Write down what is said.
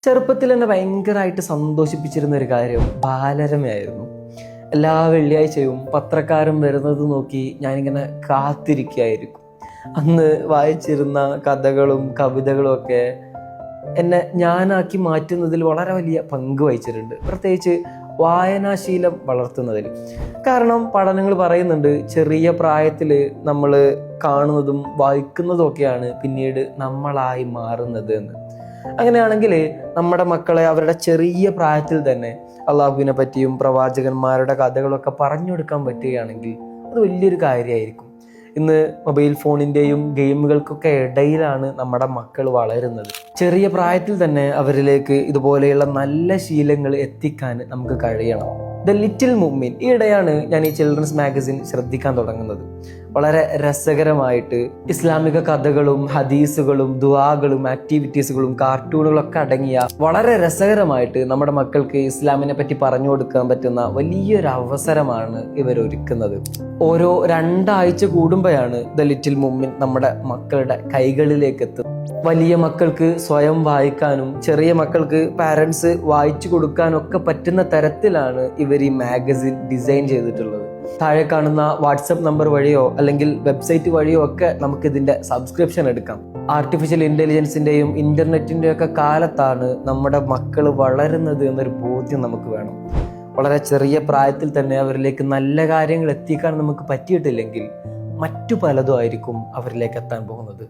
ചെറുപ്പത്തിൽ എന്നെ ഭയങ്കരമായിട്ട് സന്തോഷിപ്പിച്ചിരുന്ന ഒരു കാര്യം ബാലരമയായിരുന്നു. എല്ലാ വെള്ളിയാഴ്ചയും പത്രക്കാരൻ വരുന്നത് നോക്കി ഞാനിങ്ങനെ കാത്തിരിക്കുകയായിരിക്കും. അന്ന് വായിച്ചിരുന്ന കഥകളും കവിതകളും ഒക്കെ എന്നെ ഞാനാക്കി മാറ്റുന്നതിൽ വളരെ വലിയ പങ്ക് വഹിച്ചിട്ടുണ്ട്, പ്രത്യേകിച്ച് വായനാശീലം വളർത്തുന്നതിൽ. കാരണം പഠനങ്ങൾ പറയുന്നുണ്ട്, ചെറിയ പ്രായത്തിൽ നമ്മൾ കാണുന്നതും വായിക്കുന്നതും ഒക്കെയാണ് പിന്നീട് നമ്മളായി മാറുന്നത് എന്ന്. അങ്ങനെയാണെങ്കിൽ നമ്മുടെ മക്കളെ അവരുടെ ചെറിയ പ്രായത്തിൽ തന്നെ അള്ളാഹുവിനെ പറ്റിയും പ്രവാചകന്മാരുടെ കഥകളൊക്കെ പറഞ്ഞു കൊടുക്കാൻ പറ്റുകയാണെങ്കിൽ അത് വലിയൊരു കാര്യമായിരിക്കും. ഇന്ന് മൊബൈൽ ഫോണിൻ്റെയും ഗെയിമുകൾക്കൊക്കെ ഇടയിലാണ് നമ്മുടെ മക്കൾ വളരുന്നത്. ചെറിയ പ്രായത്തിൽ തന്നെ അവരിലേക്ക് ഇതുപോലെയുള്ള നല്ല ശീലങ്ങൾ എത്തിക്കാൻ നമുക്ക് കഴിയണം. ദ ലിറ്റിൽ മുഅ്മിൻ, ഈയിടെയാണ് ഞാൻ ഈ ചിൽഡ്രൻസ് മാഗസിൻ ശ്രദ്ധിക്കാൻ തുടങ്ങുന്നത്. വളരെ രസകരമായിട്ട് ഇസ്ലാമിക കഥകളും ഹദീസുകളും ദുആകളും ആക്ടിവിറ്റീസുകളും കാർട്ടൂണുകളൊക്കെ അടങ്ങിയ വളരെ രസകരമായിട്ട് നമ്മുടെ മക്കൾക്ക് ഇസ്ലാമിനെ പറ്റി പറഞ്ഞു കൊടുക്കാൻ പറ്റുന്ന വലിയൊരു അവസരമാണ് ഇവർ ഒരുക്കുന്നത്. ഓരോ 2 ആഴ്ച കൂടുമ്പോഴാണ് ദ ലിറ്റിൽ മുഅ്മിൻ നമ്മുടെ മക്കളുടെ കൈകളിലേക്ക് എത്തുന്നത്. വലിയ മക്കൾക്ക് സ്വയം വായിക്കാനും ചെറിയ മക്കൾക്ക് പാരൻസ് വായിച്ചു കൊടുക്കാനും ഒക്കെ പറ്റുന്ന തരത്തിലാണ് ഇവർ ഈ മാഗസിൻ ഡിസൈൻ ചെയ്തിട്ടുള്ളത്. താഴെ കാണുന്ന വാട്സപ്പ് നമ്പർ വഴിയോ അല്ലെങ്കിൽ വെബ്സൈറ്റ് വഴിയോ ഒക്കെ നമുക്ക് ഇതിന്റെ സബ്സ്ക്രിപ്ഷൻ എടുക്കാം. ആർട്ടിഫിഷ്യൽ ഇന്റലിജൻസിന്റെയും ഇന്റർനെറ്റിന്റെയും ഒക്കെ കാലത്താണ് നമ്മുടെ മക്കൾ വളരുന്നത് എന്നൊരു ബോധ്യം നമുക്ക് വേണം. വളരെ ചെറിയ പ്രായത്തിൽ തന്നെ അവരിലേക്ക് നല്ല കാര്യങ്ങൾ എത്തിക്കാൻ നമുക്ക് പറ്റിയിട്ടില്ലെങ്കിൽ മറ്റു പലതും ആയിരിക്കും അവരിലേക്ക് എത്താൻ പോകുന്നത്.